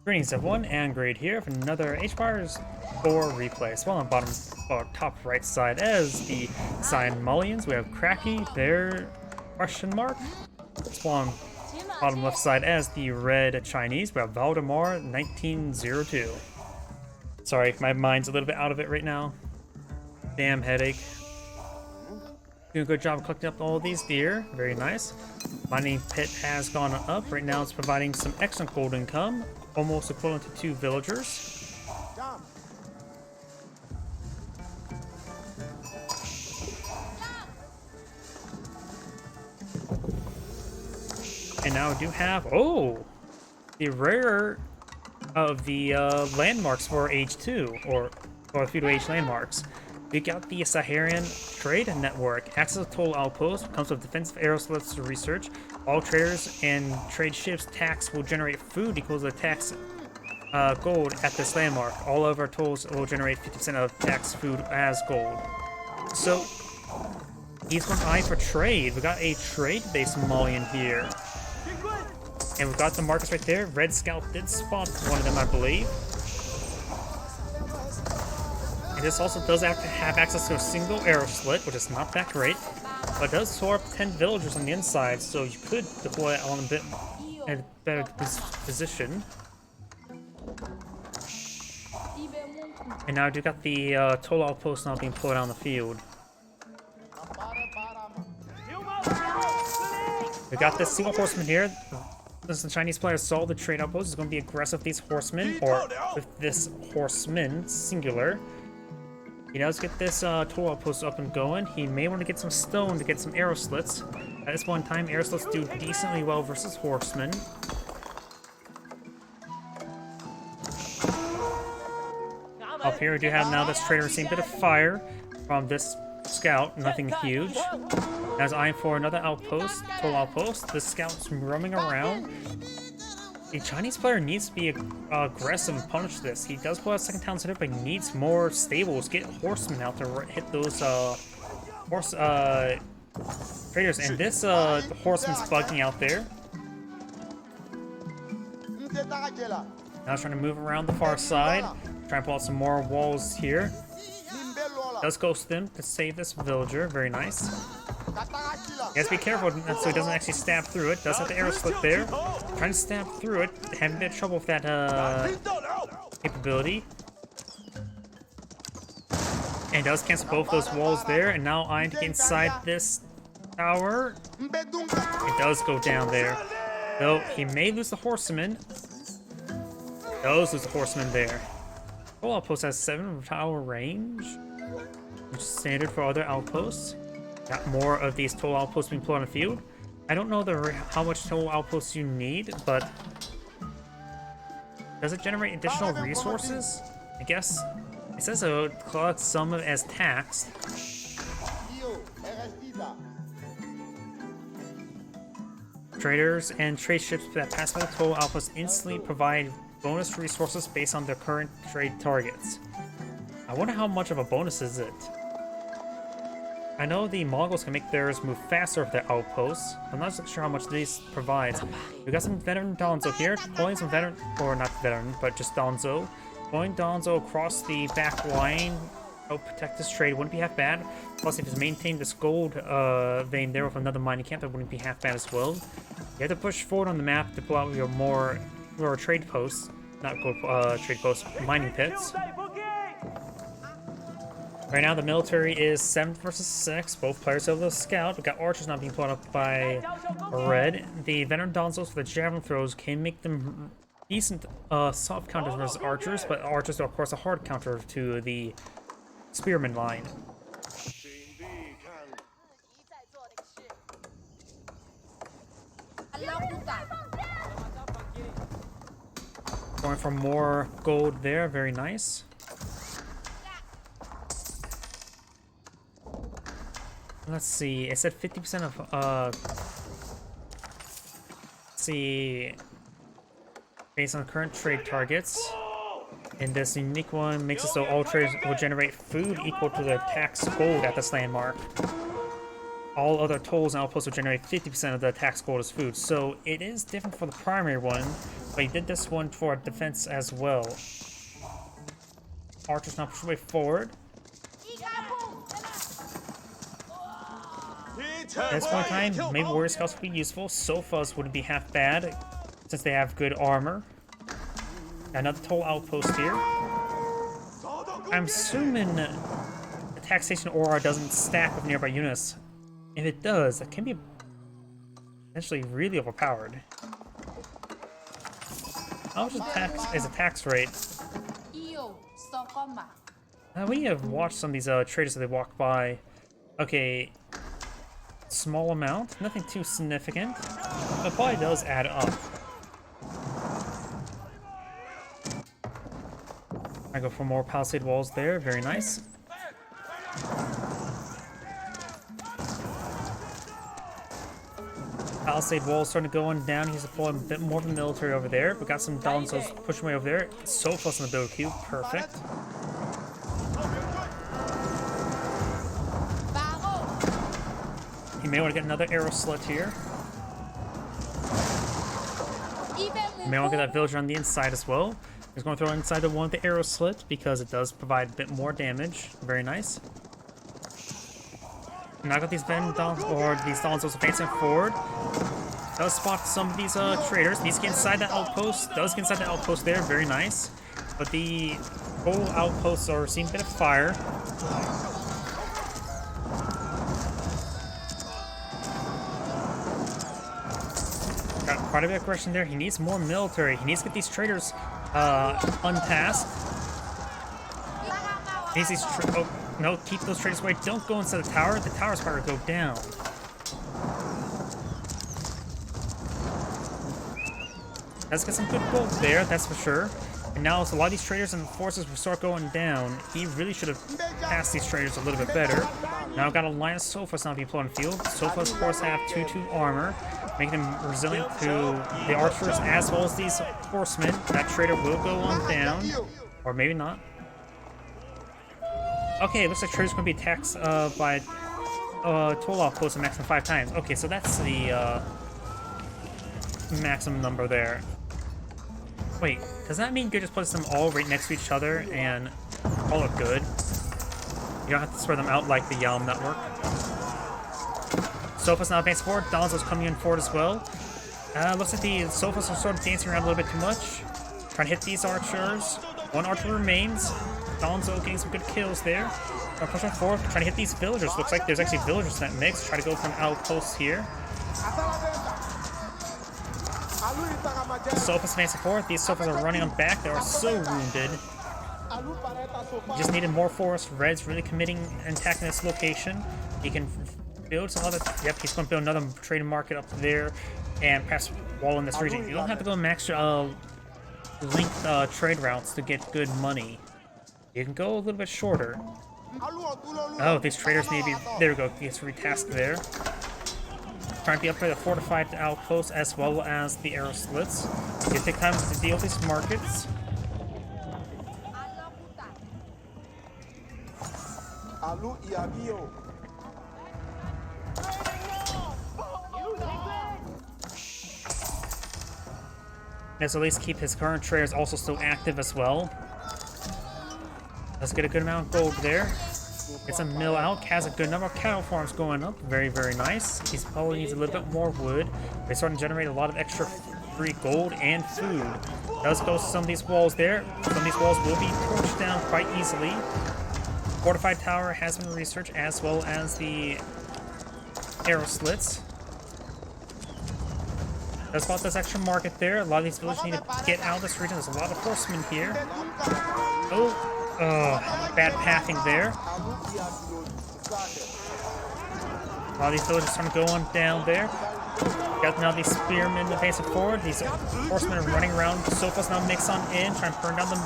Greetings everyone, and Grade here for another HBars 4 replay. So on the bottom or top right side as the sign Malians, we have CrackedyThereQuestionmark. So on bottom left side as the red Chinese, we have Valdemar1902. Sorry, my mind's a little bit out of it right now. Damn headache. Doing a good job of collecting up all of these deer. Very nice. Mining pit has gone up. Right now it's providing some excellent gold income. Almost equivalent to 2 villagers. And now we do have, the rare of the landmarks for Age 2, or feudal age landmarks. We got the Saharan Trade Network. Access to total outpost comes with defensive aeroslits research. All traders and trade ships tax will generate food equals the tax gold at this landmark. All of our tolls will generate 50% of tax food as gold. So he's going to eye for trade. We got a trade-based Malian here. And we've got the markers right there. Red Scout did spot one of them, I believe. This also does have to have access to a single arrow slit, which is not that great, but it does store up 10 villagers on the inside, so you could deploy it on a bit in a better position. And now I do got the toll outpost now being pulled out on the field. We got this single horseman here. Since the Chinese players saw the trade outpost, it's going to be aggressive with these horsemen, or with this horseman, singular. He does get this tool outpost up and going. He may want to get some stone to get some arrow slits. At this point in time, arrow slits do decently well versus horsemen. Up here we do have now this trader receiving a bit of fire from this scout, nothing huge. As eyeing for another outpost, toll outpost. This scout's roaming around. The Chinese player needs to be aggressive and punish this. He does pull out second town center, but he needs more stables. Get horsemen out to hit those traders. And this horseman's bugging out there. Now trying to move around the far side. Trying to pull out some more walls here. Does ghost them to save this villager. Very nice. You guys be careful so he doesn't actually stab through it. Does have the arrow slit there. Trying to stab through it. Having a bit of trouble with that capability. And does cancel both those walls there. And now eyeing to get inside this tower. It does go down there. Though he may lose the horseman. Does lose the horseman there. Oh, outpost has 7 tower range, which is standard for other outposts. Got more of these toll outposts being put on the field. I don't know how much toll outposts you need, but does it generate additional resources? I guess it says it would collect some as tax. Traders and trade ships that pass by the toll outposts instantly provide bonus resources based on their current trade targets. I wonder how much of a bonus is it? I know the Mongols can make theirs move faster with their outposts. I'm not so sure how much these provides. We got some veteran Donzo here, pulling some veteran, or not veteran, but just Donzo. Pulling Donzo across the back line, help protect this trade, wouldn't be half bad. Plus, if it's maintained this gold vein there with another mining camp, that wouldn't be half bad as well. You have to push forward on the map to pull out your more trade posts, not gold trade posts, mining pits. Right now, the military is 7 versus 6. Both players have the scout. We got archers not being pulled up by red. The veteran Donzos for the javelin throws can make them decent soft counters versus archers, but archers are, of course, a hard counter to the spearman line. Going for more gold there. Very nice. Let's see, it said 50% of, let's see, based on current trade targets, and this unique one makes it so all traders will generate food equal to the tax gold at this landmark. all other tolls and outposts will generate 50% of the tax gold as food. So it is different for the primary one, but he did this one for defense as well. Archers now push their way forward. At this point in time, maybe warrior scouts would be useful. Sofas wouldn't be half bad, since they have good armor. Another toll outpost here. I'm assuming the taxation aura doesn't stack with nearby units. If it does, it can be potentially really overpowered. How much is a tax rate? We have watched some of these traders that they walk by. Okay, small amount, nothing too significant, but it probably does add up. I go for more palisade walls there, very nice. Palisade walls starting to go on down. He's deploying a bit more of the military over there. We got some Dalanzos pushing way over there. So close on the build queue, perfect. He may want to get another arrow slit here. He may want to get that villager on the inside as well. He's going to throw inside the one with the arrow slit because it does provide a bit more damage. Very nice. Now I got these Dalanzos advancing forward. Does spot some of these traders. Needs to get inside that outpost. Does get inside the outpost there. Very nice. But the whole outposts are seeing a bit of fire. Got quite a bit of aggression there. He needs more military. He needs to get these traders untasked. He needs these no, keep those traders away. Don't go inside the tower. The tower's about to go down. Let's get some good gold there, that's for sure. And now as a lot of these traders and forces will start going down, he really should have passed these traders a little bit better. Now I've got a line of Sofas now deployed on the field. Sofas, of course, have 2/2 armor, making them resilient to the archers as well as these horsemen. That trader will go on down, or maybe not. Okay, it looks like traders going to be taxed by toll outposts a maximum 5 times. Okay, so that's the maximum number there. Wait, does that mean you just place them all right next to each other and call it good? You don't have to spread them out like the Yalm network. Sofas now advancing forward. Dalanzos coming in forward as well. Looks like the Sofas are sort of dancing around a little bit too much. Trying to hit these archers. One archer remains. Dalanzo getting some good kills there. Pushing forward, trying to hit these villagers. Looks like there's actually villagers in that mix. Try to go for an outpost here. Sofas advancing forward. These Sofas are running them back. They are so wounded. Just needed more forest. Red's really committing and attacking this location. He can build some other. Yep, he's going to build another trading market up there and perhaps wall in this region. You don't have to go max linked trade routes to get good money. You can go a little bit shorter. Oh, these traders need to be. There we go. He gets retasked there. Trying to be upgraded the fortified outposts as well as the arrow slits. You take time to deal with these markets. Let's at least keep his current traders also still active as well. Let's get a good amount of gold there. It's a mill out. Has a good number of cattle farms going up. Very, very nice. He probably needs a little bit more wood. They're starting to generate a lot of extra free gold and food. Does go to some of these walls there. Some of these walls will be torched down quite easily. Fortified tower has been researched as well as the arrow slits. That's about this extra market there. A lot of these villages need to get out of this region. There's a lot of horsemen here. Oh. Bad pathing there. A lot of these villagers starting to go on down there. Got now these spearmen advancing forward. These horsemen are running around. Sofas now mix on in, trying to burn down the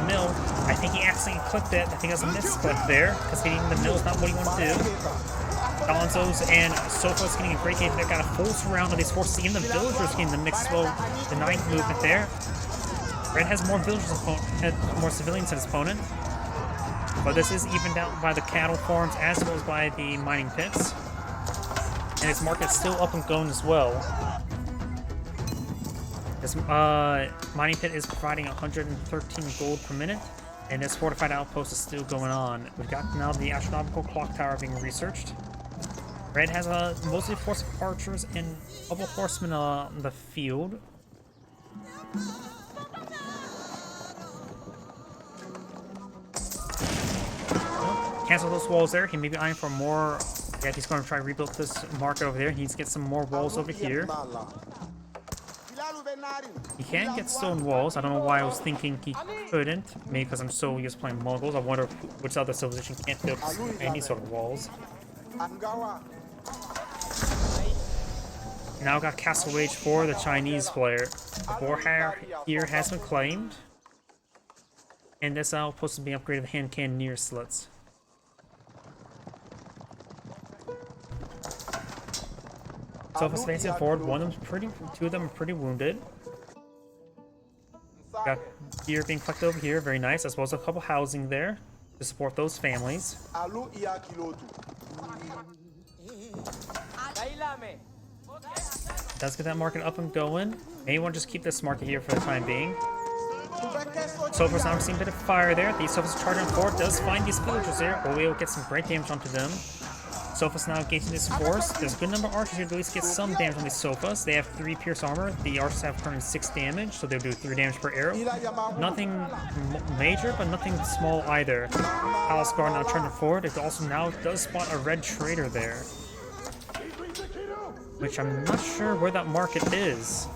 mill. I think he accidentally clicked it. I think it was a misclick there, because hitting the mill is not what he wanted to do. Dalanzos and Sofas getting a great game. They've got a full surround of these forces. Even the villagers getting the mix as well. Denying movement there. Red has more villagers, more civilians than his opponent, but this is evened out by the cattle farms as well as by the mining pits. And its market's still up and going as well. This mining pit is providing 113 gold per minute, and this fortified outpost is still going on. We've got now the astronomical clock tower being researched. Red has a mostly force of archers and double horsemen on the field. Cancel those walls there. He may be eyeing for more. Yeah, he's going to try to rebuild this market over there. He needs to get some more walls over here. He can get stone walls. I don't know why I was thinking he couldn't. Maybe because I'm so used to playing Mongols. I wonder which other civilization can't build any sort of walls. Now got Castle Wage for the Chinese player. The war here has been claimed. And this outpost is being upgraded with hand cannoneer slits. So if it's facing forward, two of them are pretty wounded. Got gear being collected over here, very nice, as well as a couple housing there to support those families. Let's get that market up and going. May want to just keep this market here for the time being. Sofa's now seeing a bit of fire there. The Sofa's charging forward, does find these villagers there. We'll be able to get some great damage onto them. Sofa's now engaging this force. There's a good number of archers here to at least get some damage on these Sofas. They have 3 pierce armor. The archers have currently 6 damage, so they'll do 3 damage per arrow. Nothing major, but nothing small either. Palace Guard now turning forward. It also now does spot a red trader there, which I'm not sure where that market is.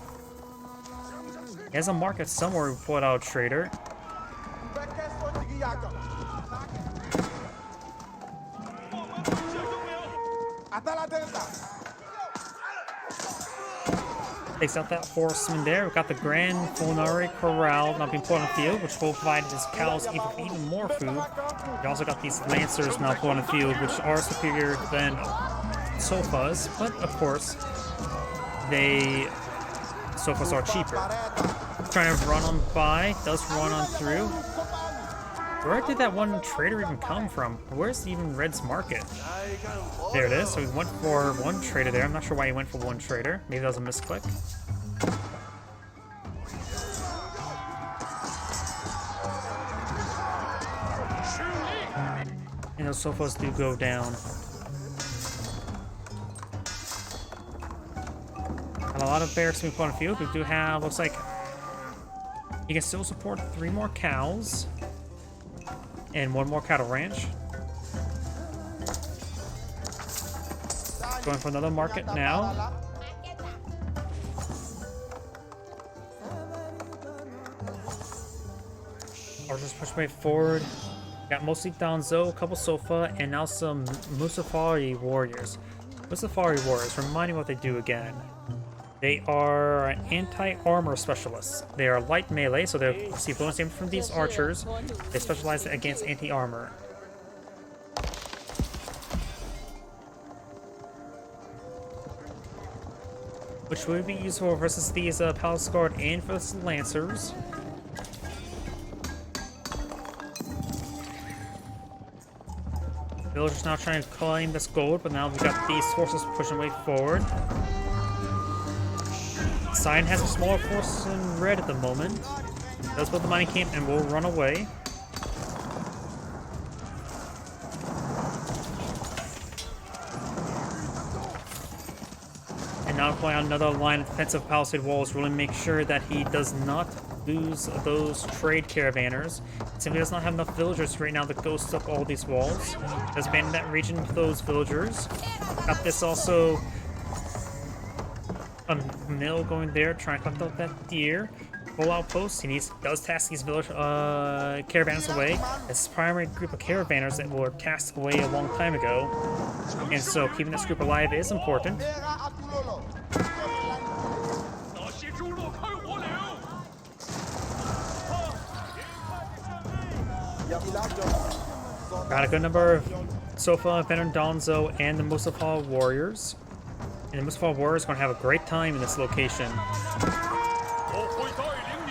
He has a market somewhere we pulled out a trader. Takes out that horseman there. We've got the Grand Fulnari Corral now being put on the field, which will provide his cows even more food. We also got these Lancers now put on the field, which are superior than Sofas, but of course, Sofas are cheaper. Trying to run on by, does run on through. Where did that one trader even come from? Where's even Red's market? There it is. So we went for one trader there. I'm not sure why he went for one trader. Maybe that was a misclick. And those Sofas do go down. And a lot of barracks being put on the field. We do have, looks like, you can still support 3 more cows. And 1 more cattle ranch. Going for another market now. Archers push way forward. Got mostly Donzo, a couple Sofa, and now some Musafari warriors. Musafari warriors, remind me what they do again. They are anti-armor specialists. They are light melee, so they receive bonus damage from these archers. They specialize against anti-armor. Which would be useful versus these Palace Guard and for the Lancers. Villagers now trying to claim this gold, but now we've got these forces pushing way forward. Sign has a smaller force in red at the moment. Does build the mining camp and will run away. And now pulling out another line of defensive palisade walls, really make sure that he does not lose those trade caravanners. Simply does not have enough villagers right now to ghost up all these walls. Does abandon that region with those villagers. Got this also. A mill going there, trying to collect out that deer. Full outpost. He does task these village caravans away. It's a primary group of caravanners that were tasked away a long time ago, and so keeping this group alive is important. Got a good number of Sofa, Venom Donzo, and the Mustafa warriors. And the Mustafa warriors are going to have a great time in this location.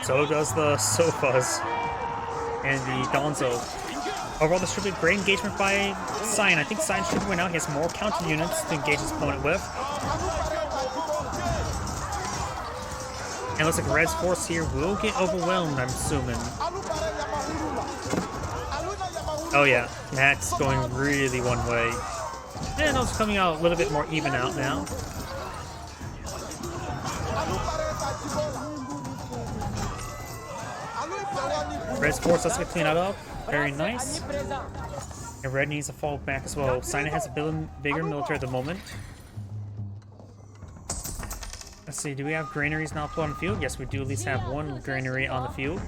So does the Sofas and the Donzo. Overall, this should be a great engagement by Sign. I think Sign should win out. He has more counter units to engage his opponent with. And it looks like Red's force here will get overwhelmed, I'm assuming. Oh yeah, that's going really one way. And it's coming out a little bit more even out now. Red's force has to clean that up. Very nice. And Red needs to fall back as well. Sina has a bigger military at the moment. Let's see, do we have granaries now put on the field? Yes, we do at least have one granary on the field.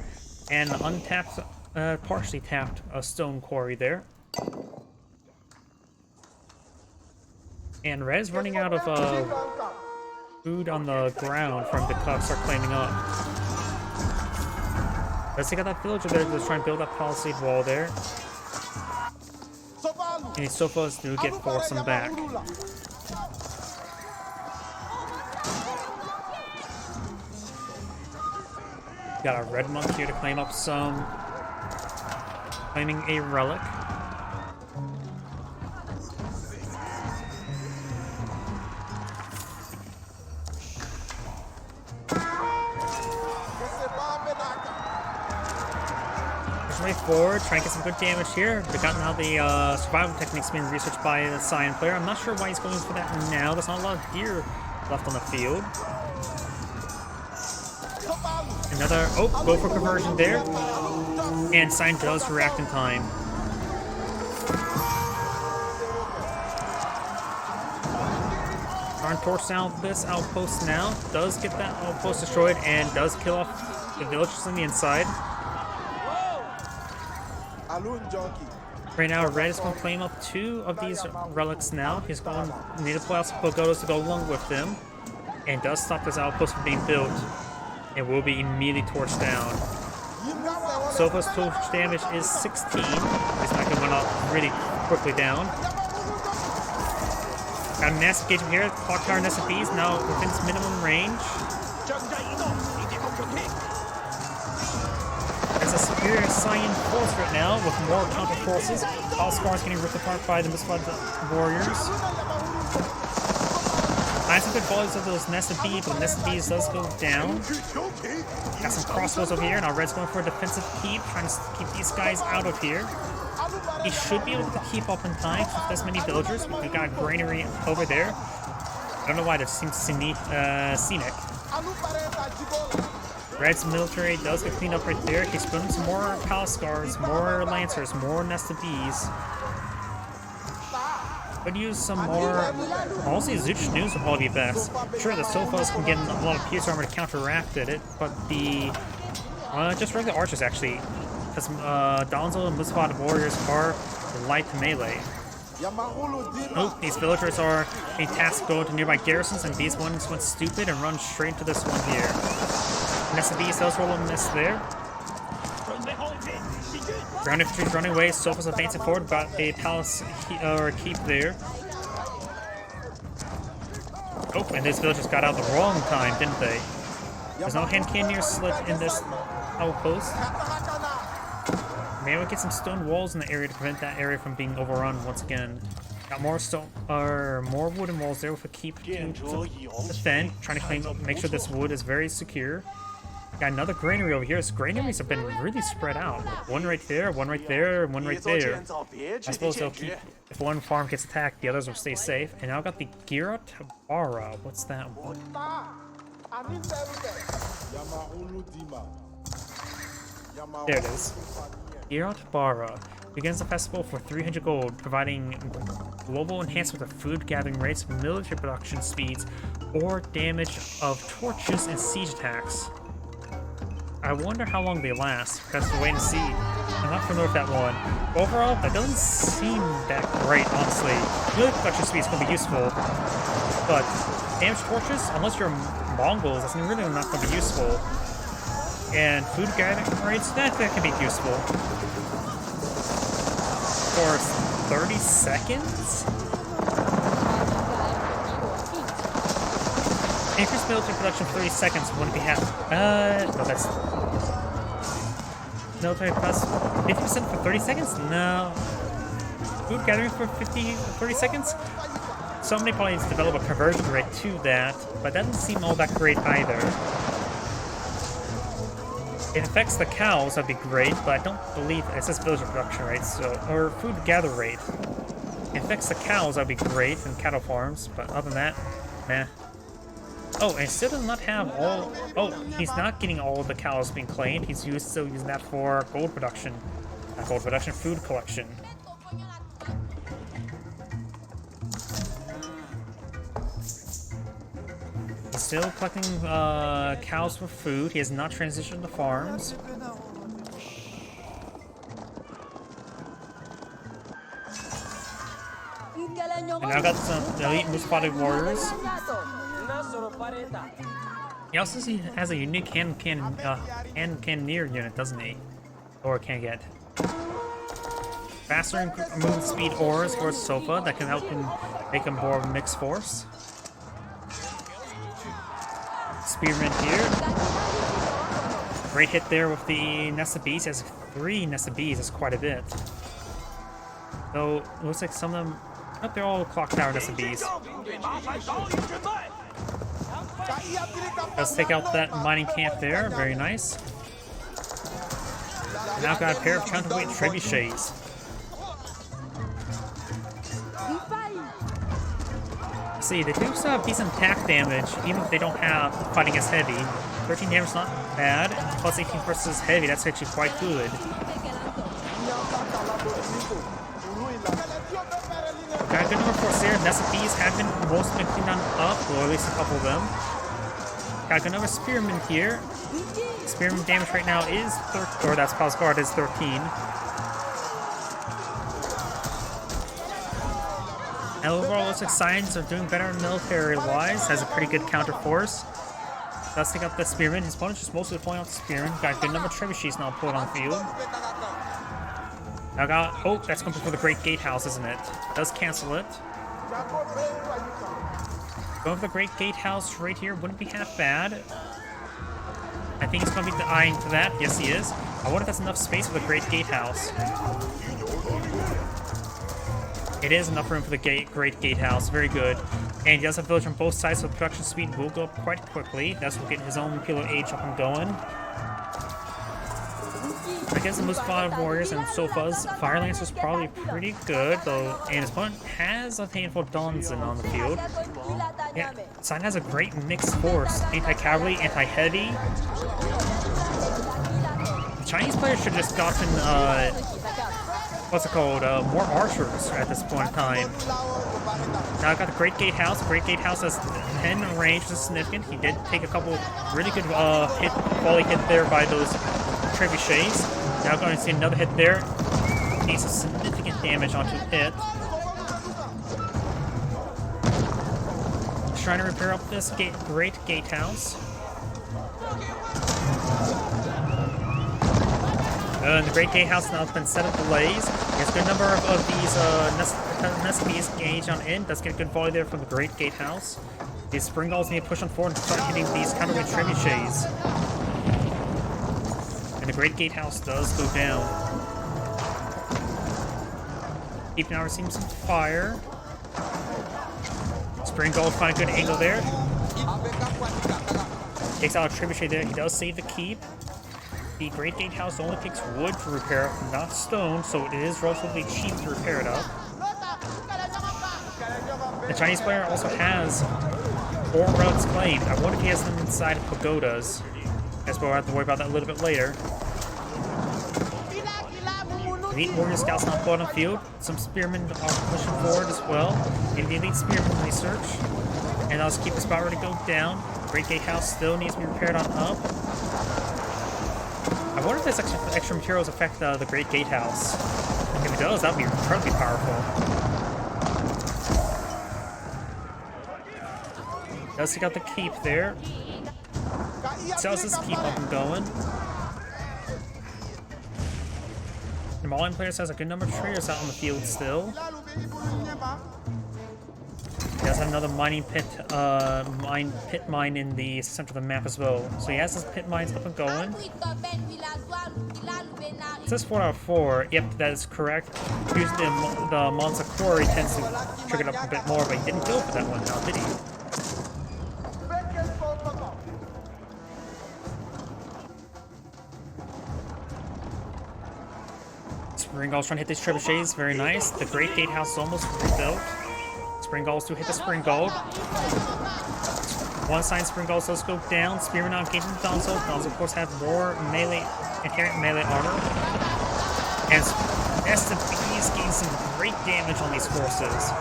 And untapped, partially tapped a stone quarry there. And Red's running out of food on the ground from the Cubs are claiming up. Let's take out that villager there to try and build that palisade wall there. And these sofas do get forced them back. Got a red monk here to claim up some. Claiming a relic. Way forward, trying to get some good damage here. Forgotten how the survival techniques being researched by the Cyan player. I'm not sure why he's going for that now. There's not a lot of deer left on the field. Another, go for conversion there. And Cyan does react in time. Trying to torch down this outpost now. Does get that outpost destroyed and does kill off the villagers on the inside. Right now, Red is going to claim up 2 of these relics now. He's going to need to pull out some pagodas to go along with them. And does stop this outpost from being built. And will be immediately torched down. Sofa's torch damage is 16. It's not going to run up really quickly down. Got a massive engagement here. Clock tower nest of bees now within its minimum range. There's a superior Cyan force right now with more counter forces. All scars getting ripped apart by the misfed warriors. Nice and good volleys of those nest of bees, but nest of bees does go down. Got some crossbows over here. Now Red's going for a defensive keep, trying to keep these guys out of here. He should be able to keep up in time with this many villagers. We've got a granary over there. I don't know why that seems scenic. Red's military does get cleaned up right there. He's putting some more palace guards, more lancers, more nest of bees. Could use some more. Honestly, Zuch News would probably be best. Sure, the Sofas can get a lot of piece armor to counteract it, but the just regular archers actually, because Donzo and Musfad warriors are light to melee. Oh, these villagers are being tasked to go to nearby garrisons, and these ones went stupid and run straight into this one here. Nest of bees does roll a miss there. Ground infantry's running away, Sofas advancing forward, got a palace or keep there. Oh, and these villagers got out the wrong time, didn't they? There's no hand cannoneer slit in this outpost. Maybe we get some stone walls in the area to prevent that area from being overrun once again. Got more stone or more wooden walls there with a keep to defend, trying to claim, make sure this wood is very secure. Got another granary over here. His granaries have been really spread out. One right there, one right there, and one right there. I suppose they'll keep, if one farm gets attacked, the others will stay safe. And now I've got the Tabara. What's that one? There it is. Tabara begins the festival for 300 gold, providing global enhancement of food gathering rates, military production speeds, or damage of torches and siege attacks. I wonder how long they last. That's to wait and see. I'm not familiar with that one. Overall, that doesn't seem that great, honestly. Military production speed is going to be useful, but damage torches, unless you're Mongols, that's really not going to be useful. And food gathering rates, that can be useful. For 30 seconds? Increased military production for 30 seconds wouldn't be half. No, that's. Military plus 50% for 30 seconds? No. Food gathering for 30 seconds? somebody probably needs to develop a conversion rate to that, but that doesn't seem all that great either. It affects the cows, that'd be great, but I don't believe it says villager production rate, so or food gather rate. It affects the cows, that'd be great, and cattle farms, but other than that, meh. Oh, and it still does not have all. Oh, he's not getting all of the cows being claimed. He's still using that for gold production. Not gold production, food collection. He's still collecting cows for food. He has not transitioned to farms. And now got some elite Muspada warriors. He also has a unique hand cannoneer unit, doesn't he? Or can get faster movement speed ores for Sofa that can help him make him more of a mixed force. Spearman here. Great hit there with the Nest of Bees. He has 3 Nest of Bees. That's quite a bit. Though it looks like some of them. Oh, they're all clock tower Nest of Bees. Let's take out that mining camp there. Very nice. And now got a pair of counterweight trebuchets. See, they do still have decent attack damage, even if they don't have fighting as heavy. 13 damage is not bad. Plus 18 versus heavy, that's actually quite good. Got a good number 4 there. Nest of Bees have been mostly cleaned on up, or at least a couple of them. Got a good number of Spearmen here. Spearman damage right now is 13, or that's Palace Guard is 13. And overall, looks like Science are doing better military-wise. Has a pretty good counter force. Does take out the Spearman. His opponent's just mostly pulling out the Spearman. Got a good number of trebuchets now pulled on the field. Now got, oh, that's going for the Great Gatehouse, isn't it? Does cancel it. Going for the Great Gatehouse right here wouldn't be half bad. I think he's going to be eyeing for that. Yes, he is. I wonder if that's enough space for the Great Gatehouse. It is enough room for the Great Gatehouse. Very good. And he does have village on both sides, so production speed will go up quite quickly. That's what getting his own Pillar Age up and going. I guess the most fought warriors and Sofa's Fire Lance is probably pretty good, though, and his opponent has a handful of Donzen on the field. Yeah, Sign has a great mixed force. Anti-cavalry, anti-heavy. The Chinese players should have just gotten, what's it called, more archers at this point in time. Now I've got the Great Gatehouse. Great Gatehouse has 10 range, which is significant. He did take a couple really good volley hit there by those trebuchets. Now going to see another hit there. Needs some significant damage onto it. Just trying to repair up this Great Gatehouse. And the Great Gatehouse now has been set ablaze. There's a good number of these Nest Bees engaged on in. Does get a good volley there from the Great Gatehouse. These Spring Balls need to push on forward and start hitting these counterweight trebuchets. And the Great Gatehouse does go down. Keep now receiving some fire. Spring Gold find a good angle there. Takes out a trebuchet there. He does save the keep. The Great Gatehouse only takes wood to repair, not stone, so it is relatively cheap to repair it up. The Chinese player also has 4 relics claimed. I wonder if he has them inside of pagodas. Guess we'll have to worry about that a little bit later. Elite Warrior Scouts not put on the field. Some Spearmen are pushing forward as well. In the Elite Spearman research. And I'll just keep the spot ready to go down. Great Gatehouse still needs to be repaired on up. I wonder if this extra materials affect the Great Gatehouse. If it does, that would be incredibly powerful. Does take out the keep there. Sells this keep up and going. The Malian players has a good number of traders out on the field still. He does have another mining pit mine in the center of the map as well. So he has his pit mines up and going. It says 4 out of 4. Yep, that is correct. Usually the Monster Quarry tends to trigger it up a bit more, but he didn't go for that one now, did he? Springall's trying to hit these trebuchets, very nice. The Great Gatehouse is almost rebuilt. Springall's to hit the Springall. One side Springall does go down. Spearman now engaging Donzo. Donzo, of course, have more melee, inherent melee armor. And SWBs gain some great damage on these forces.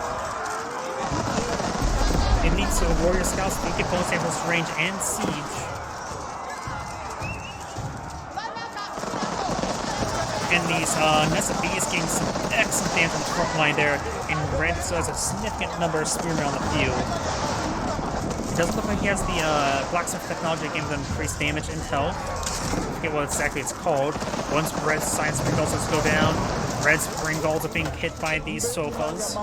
It leads to the Warrior Scouts to get bonus damage from range and siege. And these SWBs gain some excellent damage on the front line there. And Red still has a significant number of Spearmen on the field. It doesn't look like he has the Blacksmith technology that gives them increased damage and health. I forget what exactly it's called. Once Red's science Springballs go down, Red's Springballs are being hit by these sofas.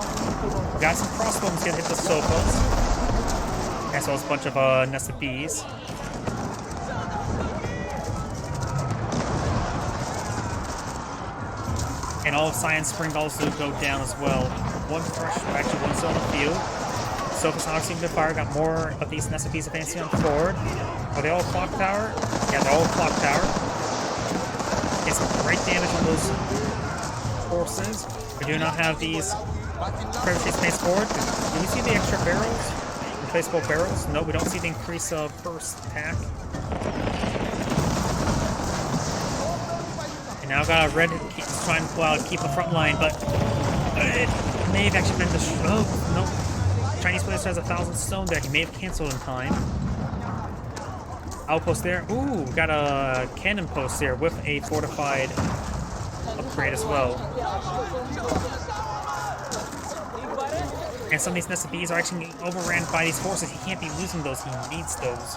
We got some crossbows get hit the sofas. As well as a bunch of nested bees. And all of Science Springballs do go down as well. One fresh, actually one's on the field. Sofa's not seeming to fire, got more of these nested bees advancing on forward. Are they all clock tower? Yeah, they're all clock tower. Get some great damage on those forces. We do not have these trebuchets placed forward. Do we see the extra barrels? Replaceable barrels? No, we don't see the increase of burst attack. And now got a Red trying to keep the front line, but it may have actually been destroyed. Oh, no. Chinese player has 1,000 stone there. He may have canceled in time. Outpost there. Ooh, got a cannon post there with a fortified upgrade as well. And some of these nested bees are actually getting overran by these forces. He can't be losing those. He needs those.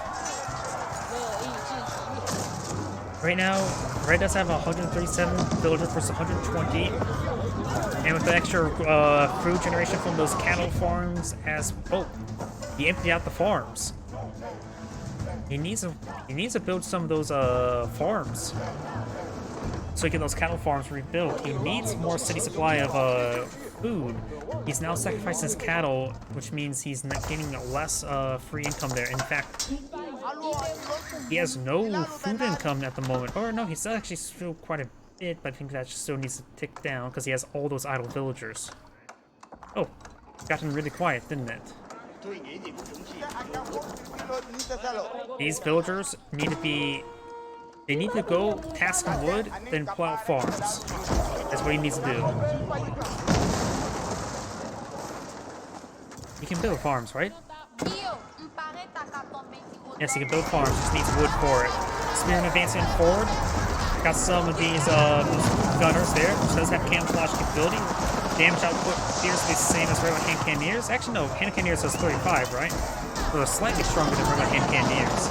Right now, Red does have 137 villagers versus 120. And with the extra food generation from those cattle farms he emptied out the farms. He needs to build some of those farms. So he can get those cattle farms rebuilt. He needs more city supply of food. He's now sacrificed his cattle, which means he's gaining less free income there. In fact, he has no food income at the moment. Or no, he's actually still quite a bit, but I think that still needs to tick down because he has all those idle villagers. Oh, gotten really quiet, didn't it? These villagers need to be... They need to go task some wood, then pull out farms. That's what he needs to do. He can build farms, right? Yes, he can build farms, just needs wood for it. Spearman advancing forward. Got some of these gunners there, which does have camouflage capability. Damage output appears to be the same as regular hand cannoneers. Actually, no, hand cannoneers does 35, right? So they're slightly stronger than regular hand cannoneers.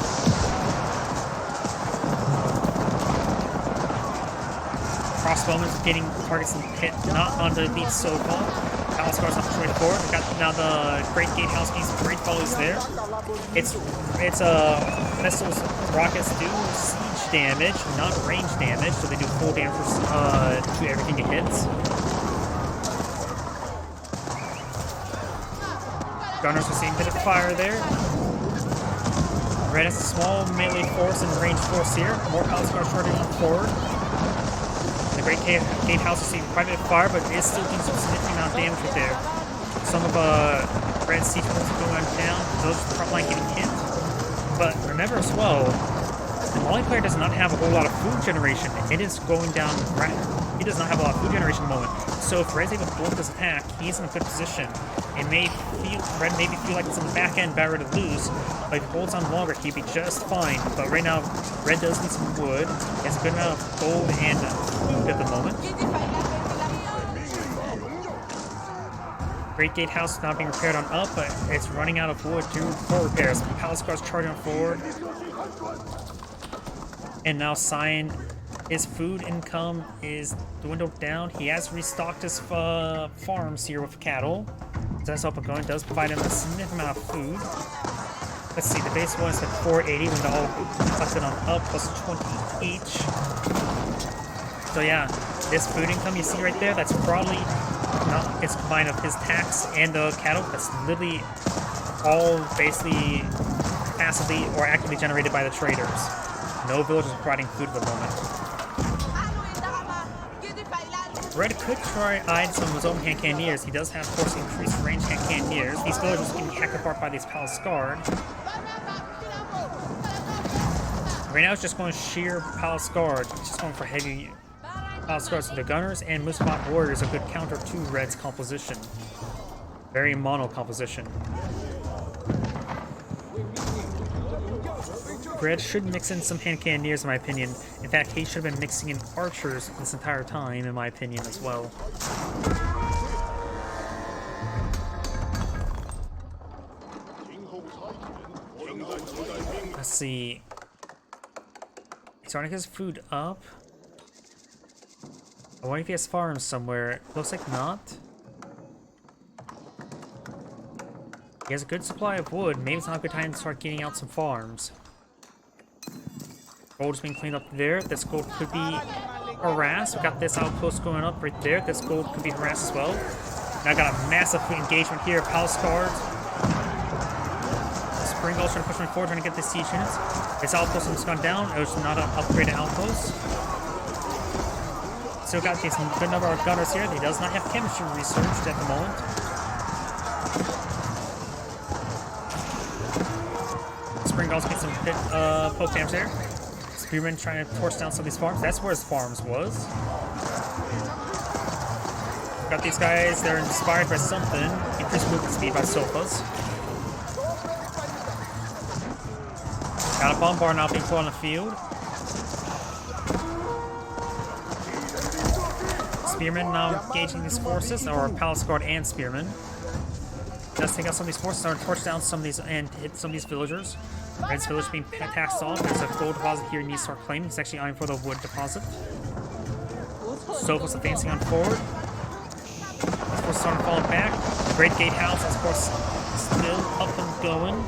Crossbowmen getting targets and hit not on the elite sofa. Palace guards on the forward. We got now the Great Gatehouse gains great follows there. It's missiles, rockets do siege damage, not range damage, so they do full damage to everything it hits. Gunners are seeing a bit of fire there. Red has a small melee force and range force here. More palace guards charging on forward. The Great Gatehouse is seeing quite a bit of fire, but it is still doing some significant amount of damage right there. Some of Red's siege forces going down, those front line getting hit. But remember as well, the Mali player does not have a whole lot of food generation. It is going down rapid. He does not have a lot of food generation at the moment. So if Red's able to block this attack, he's in a good position. Red may feel like it's on the back end, about ready to lose, but if he holds on longer, he'd be just fine. But right now, Red does need some wood. He has a good amount of gold and food at the moment. Great Gatehouse is now being repaired on up, but it's running out of wood for repairs. Palace guards charging forward. And now Cyan, his food income is dwindled down. He has restocked his farms here with cattle. So that's up and going. It does provide him a significant amount of food. Let's see, the base one is at 480 when they're all collected on up, plus 20 each. So yeah, this food income you see right there, that's probably not, it's combined of his tax and the cattle. That's literally all basically passively or actively generated by the traders. No villagers providing food at the moment. Red could try eyeing some of his own hand cannoneers. He does have, of course, increased range hand cannoneers. These villagers can be hacked apart by these Palace Guard. Right now it's just going sheer Palace Guard. It's just going for heavy Palace Guards to the gunners, and Musafat Warriors a good counter to Red's composition. Very mono composition. Red should mix in some hand cannoneers, in my opinion. In fact, he should have been mixing in archers this entire time, in my opinion, as well. Let's see. He's starting to get his food up. I wonder if he has farms somewhere. Looks like not. He has a good supply of wood. Maybe it's not a good time to start getting out some farms. Gold is being cleaned up there. This gold could be harassed. We got this outpost going up right there. This gold could be harassed as well. Now I got a massive engagement here. Palace Guards. Spring Guards trying to push me forward, trying to get the siege units. This outpost has gone down. It was not an upgraded outpost. Still got these good number of gunners here. He does not have chemistry researched at the moment. Spring Guards get some hit, poke damage there. Spearmen trying to torch down some of these farms. That's where his farms was. Got these guys, they're inspired by something. Increased movement speed by sofas. Got a bomb bar now being put on the field. Spearmen now engaging these forces, or Palace Guard and Spearmen. Does take out some of these forces, or torch down some of these and hit some of these villagers. Red's village being taxed off. There's a gold deposit here he needs to start claiming. He's actually eyeing for the wood deposit. Sophos advancing on forward. Of course, starting to fall back. Great Gatehouse, of course, still up and going.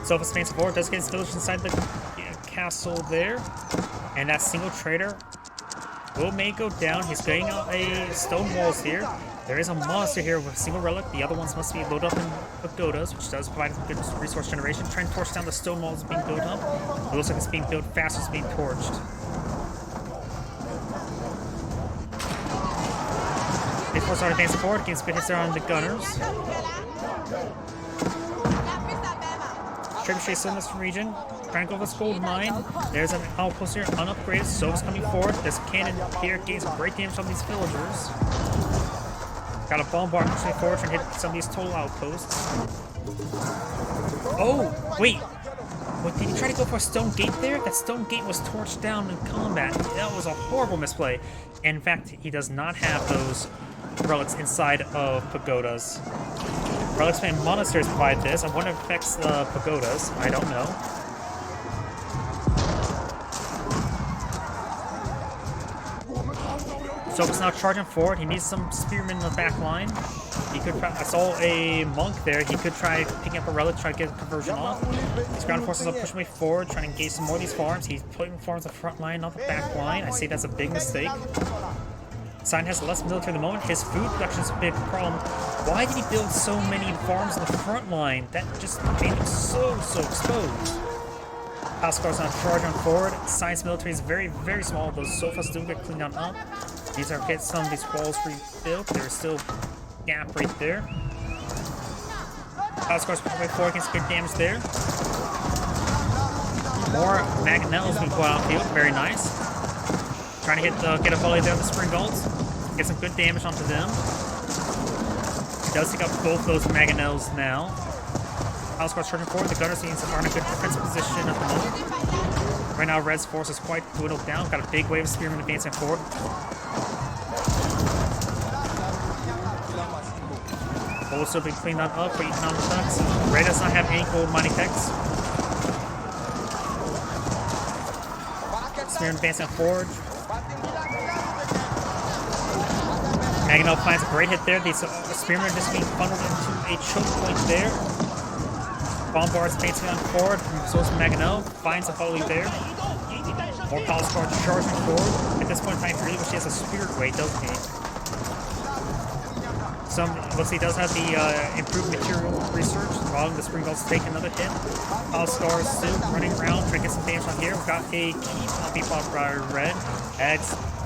Sophos advancing forward. Does get his village inside the castle there. And that single trader may go down. He's getting out a stone walls here. There is a monster here with a single relic. The other ones must be loaded up in pagodas, which does provide good resource generation. Trying to torch down the stone walls being built up. It looks like it's being built faster, it's being torched. Before start advancing forward, getting spit hits there on the gunners. Trebuchet still in this region. Trying to go for this gold mine. There's an outpost here, unupgraded. Sova's coming forward. This cannon here gains great damage on these villagers. Got a bomb bar pushing forward trying to hit some of these total outposts. Oh, wait. What, did he try to go for a stone gate there? That stone gate was torched down in combat. That was a horrible misplay. And in fact, he does not have those relics inside of pagodas. Relics and monasteries provide this. I wonder if it affects the pagodas. I don't know. So it's now charging forward. He needs some spearmen in the back line. He could. I saw a monk there. He could try picking up a relic, try to get a conversion off. His ground forces are pushing me forward, trying to engage some more of these farms. He's putting farms on the front line, not the back line. I say that's a big mistake. Sign has less military at the moment. His food production is a big problem. Why did he build so many farms on the front line? That just made him so exposed. House Guard's not charging forward. Science military is very, very small. Those sofas do get cleaned on up. These are get some of these walls rebuilt. There's still a gap right there. House Guard's pushing forward, gets good damage there. More Mangonels being put on field. Very nice. Trying to get a volley there with the Spring Golds. Get some good damage onto them. He does take out both those Mangonels now. House Guard's charging forward. The Gunners are in a good defensive position at the moment. Right now, Red's force is quite dwindled down. Got a big wave of Spearmen advancing forward. Gold still being cleaned on up for economic effects. Red does not have any gold mining techs. Spearmen advancing forward. Mangonel finds a great hit there. These Spearmen are just being funneled into a choke point there. Bombards painting on forward from Source Magano, finds a volley there. More palace guards charging forward. At this point in time, he really wish he has a spirit weight, doesn't he? Looks he does have the improved material research, allowing the spring guards to take another hit. Palace guards still running around, trying to get some damage on here. We've got a key poppy block by red. Edge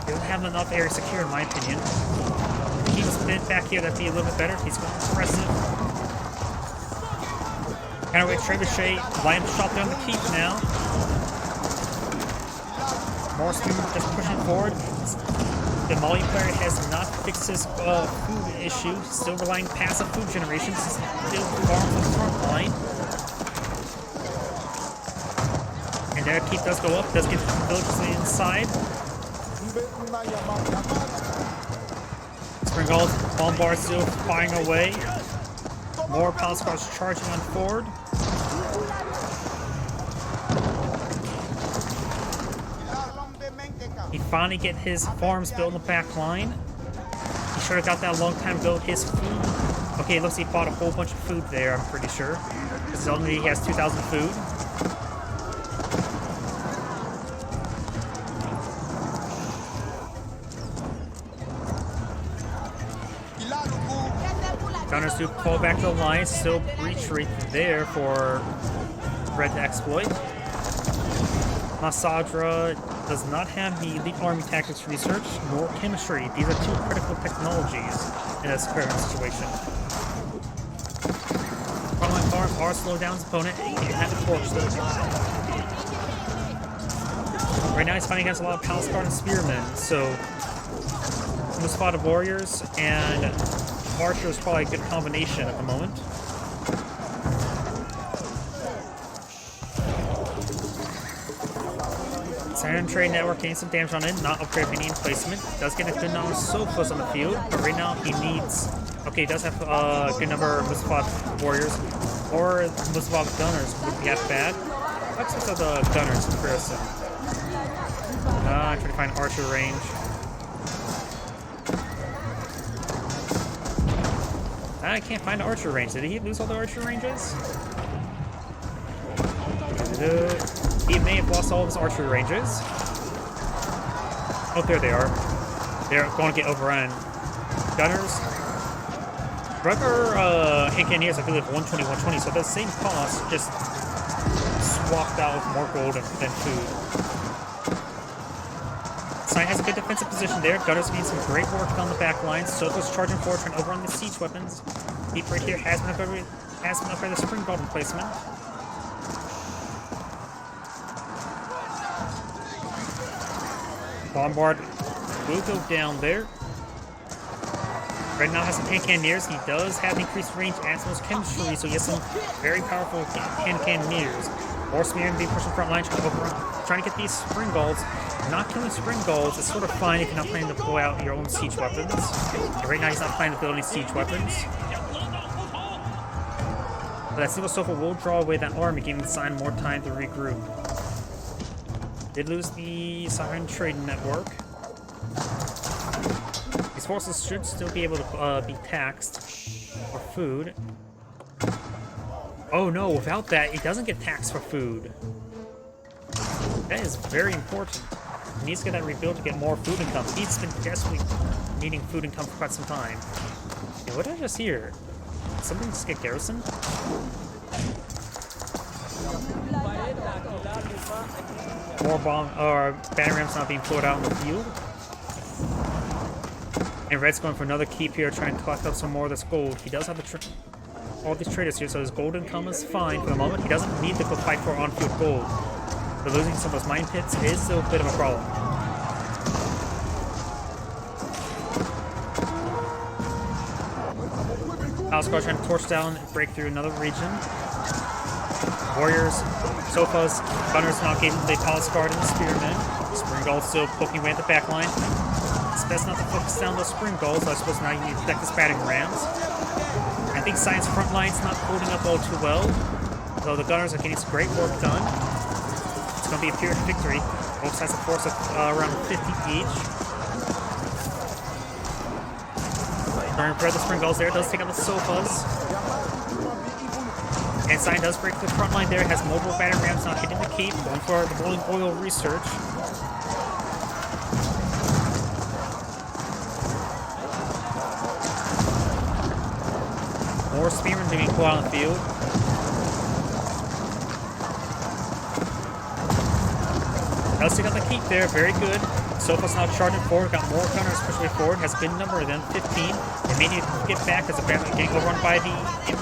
doesn't have enough area secure, in my opinion. If he was a bit back here, that'd be a little bit better. He's going aggressive. Counterweight Trebuchet, Lion shot down the keep now. More speed just pushing forward. The Malian player has not fixed his food issue. Still relying passive food generation. Still far from the front line. And their keep does go up. Does get the villages inside. Springald, Bombard still firing away. More palace guards charging on forward. He finally get his farms built in the back line. He should have got that a long time ago. His food. Okay, it looks like he bought a whole bunch of food there, I'm pretty sure. Because only he has 2,000 food. Gunners do pull back to the line, still retreat there for Red to exploit. Masadra does not have the elite army tactics research nor chemistry. These are two critical technologies in this current situation. Frontline farms are slowing down his opponent and have to torch them. Right now he's fighting against a lot of Palace Guard and Spearmen, so a spot of warriors and Archer is probably a good combination at the moment. Siren Trade Network getting some damage on it, not upgrading any placement. Does get a good number of sofas on the field, but right now he needs. Okay, he does have a good number of Musafat warriors, or Musafat gunners would be half bad. Let's look at the gunners comparison. I'm trying to find Archer range. I can't find Archer range. Did he lose all the Archer ranges? He may have lost all of his archery ranges. Oh, there they are. They're going to get overrun. Gunners. Regular Hancaneers, I believe, 120, 120, so the same cost, just swapped out with more gold than food. Sign has a good defensive position there. Gunners getting some great work on the back lines. Soko's charging forward, trying to overrun the siege weapons. Deep right here has been upgraded the spring guard replacement. Bombard will go down there. Right now has some Hancaneers. He does have increased range as well as chemistry, so he has some very powerful Hancaneers. More Spearmen being pushed in front line, trying to get these spring golds. Not killing spring golds is sort of fine if you're not planning to blow out your own siege weapons. And right now he's not planning to build any siege weapons. But that single sofa will draw away that army, giving the sign more time to regroup. Did lose the Siren Trade Network. These forces should still be able to be taxed for food. Oh no, without that, it doesn't get taxed for food. That is very important. He needs to get that rebuilt to get more food income. He's been desperately needing food income for quite some time. Yeah, what did I just hear? Did something just get garrisoned? More banner rams not being pulled out in the field. And Red's going for another keep here, trying to collect up some more of this gold. He does have all these traders here, so his gold income is fine for the moment. He doesn't need to go fight for on-field gold. But losing some of those mine pits is still a bit of a problem. Palace Guard trying to torch down and break through another region. Warriors, Sofas, Gunners not getting the Palace Guard and the Spearmen. Spring Golds still poking away at the back line. It's best not to focus down those Spring Golds, I suppose now you need to protect the Spatting Rams. I think Science front line's not holding up all too well, though the Gunners are getting some great work done. It's going to be a Pyrrhic victory. Both sides of force of around 50 each. Trying to spread the Spring Golds there. It does take out the Sofas. And Sign does break the front line there, has multiple battery rams now hitting the keep, going for the boiling oil research. More spearmen being pulled out on the field. Now still got the keep there, very good. Sofa's now charging forward, got more gunners pushing forward, has a good number of them, 15. They may need to get back as apparently getting overrun by the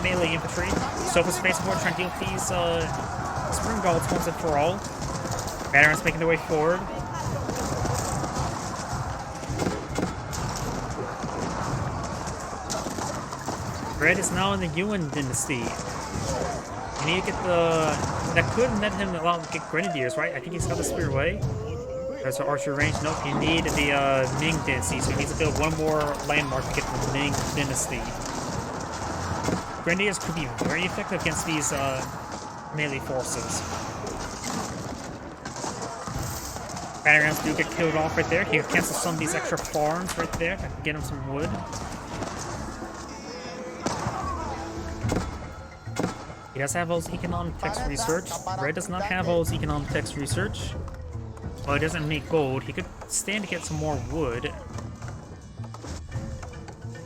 melee infantry. Sofa's facing forward, trying to deal with these spring galls once and for all. Veterans making their way forward. Red is now in the Yuan dynasty. You need to get the... That could net him allow him to get grenadiers, right? I think he's got the spear away. There's an archer range. Nope, you need the Ming dynasty, so he needs to build one more landmark to get the Ming dynasty. Grenadiers could be very effective against these melee forces. Battery rounds do get killed off right there. He can cancel some of these extra farms right there. I can get him some wood. He does have all his economic text research. Red does not have all his economic text research. Well, he doesn't make gold. He could stand to get some more wood.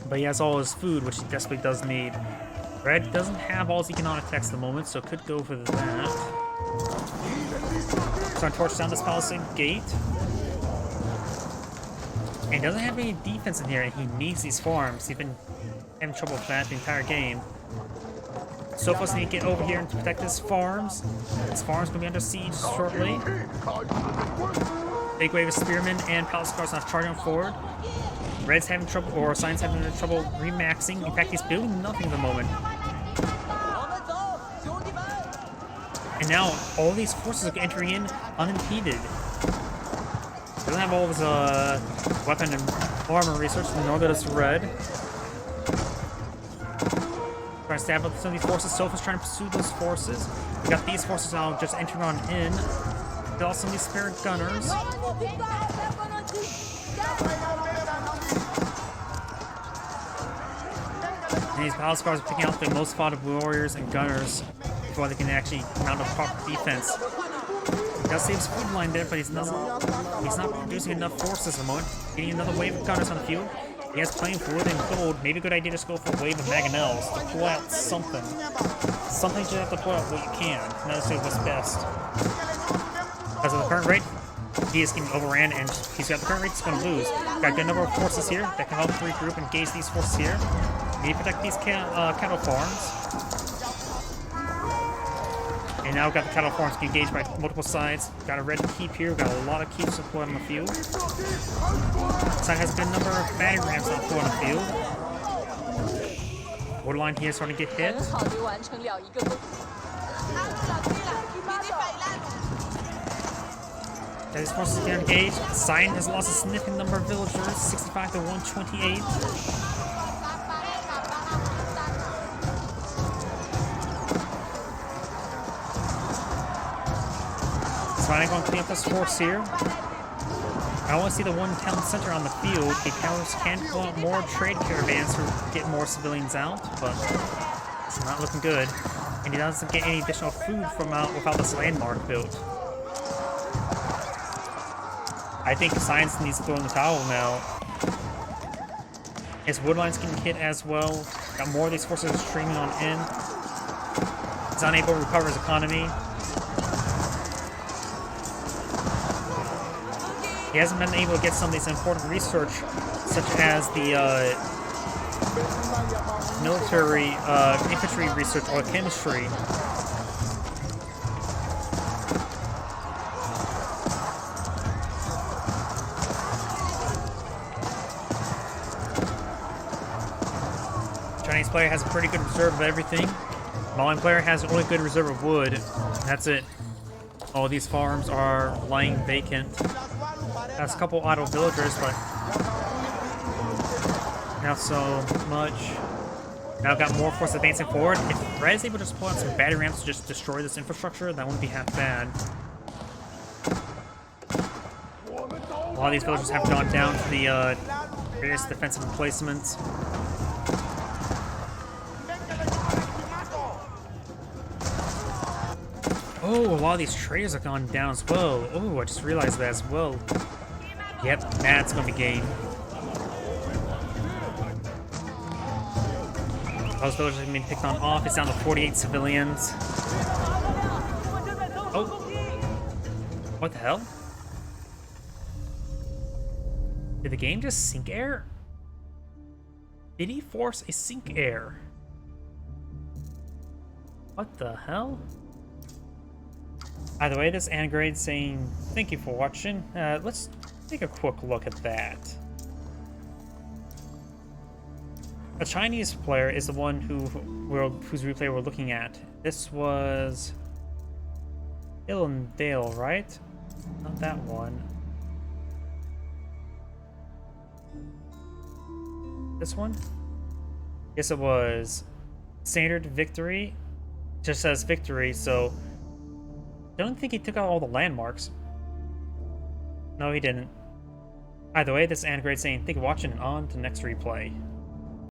But he has all his food, which he desperately does need. Red doesn't have all his economic text at the moment, so could go for that. Trying to torch down this palisade gate. And he doesn't have any defense in here, and he needs these farms. He's been having trouble with that the entire game. Sophos need to get over here and protect his farms. His farms will be under siege shortly. Big wave of spearmen and palace guards now charging forward. Red's having trouble, or Sign's having trouble remaxing. In fact, he's building nothing at the moment. And now all these forces are entering in unimpeded. He doesn't have all of his weapon and armor research, nor does Red. Trying to stab up some of these forces. Sofa's trying to pursue those forces. We got these forces now just entering on in. Got also some of these spare gunners. And these palace guards are picking out the most spotted warriors and gunners before they can actually mount a proper defense. He does save his food line there, but he's not producing enough forces at the moment. Getting another wave of gunners on the field. He has plenty of wood and gold. Maybe a good idea to just go for a wave of mangonels to pull out something. Something you have to pull out what you can. Not necessarily what's best. Because of the current rate, he is getting overran, and he's got the current rate he's going to lose. Got a good number of forces here that can help regroup and engage these forces here. Need to protect these cattle farms. And now we've got the cattle farms engaged by multiple sides. Got a red keep here. We've got a lot of keeps deployed on the field. Side has a good number of battery rams deployed on the field. Borderline here is starting to get hit. These forces get engaged. Sign has lost a significant number of villagers, 65 to 128. Sign going to clean up this force here. I want to see the one town center on the field. The cows can pull out more trade caravans to get more civilians out, but it's not looking good. And he doesn't get any additional food from without this landmark built. I think Science needs to throw in the towel now. His woodline's getting hit as well. Got more of these forces streaming on in. He's unable to recover his economy. He hasn't been able to get some of these important research, such as the military infantry research or chemistry. Chinese player has a pretty good reserve of everything. Malian player has a really good reserve of wood. That's it. All these farms are lying vacant. Has a couple idle villagers, but not so much. Now I've got more force advancing forward. If Red is able to just pull out some battery ramps to just destroy this infrastructure, that wouldn't be half bad. A lot of these villagers have gone down to the various defensive emplacements. Oh, a lot of these traders have gone down as well. Oh, I just realized that as well. Yep, that's gonna be game. Those villagers have been picked on off. It's down to 48 civilians. Oh, what the hell? Did the game just sink air? Did he force a sink air? What the hell? Either way, this Anagrade saying thank you for watching. Let's take a quick look at that. A Chinese player is the one whose replay we're looking at. This was Illendale, right? Not that one. This one? Yes, it was Standard Victory. Just says victory, so I don't think he took out all the landmarks. No, he didn't. Either way, this Anagrade saying thank you for watching and on to next replay.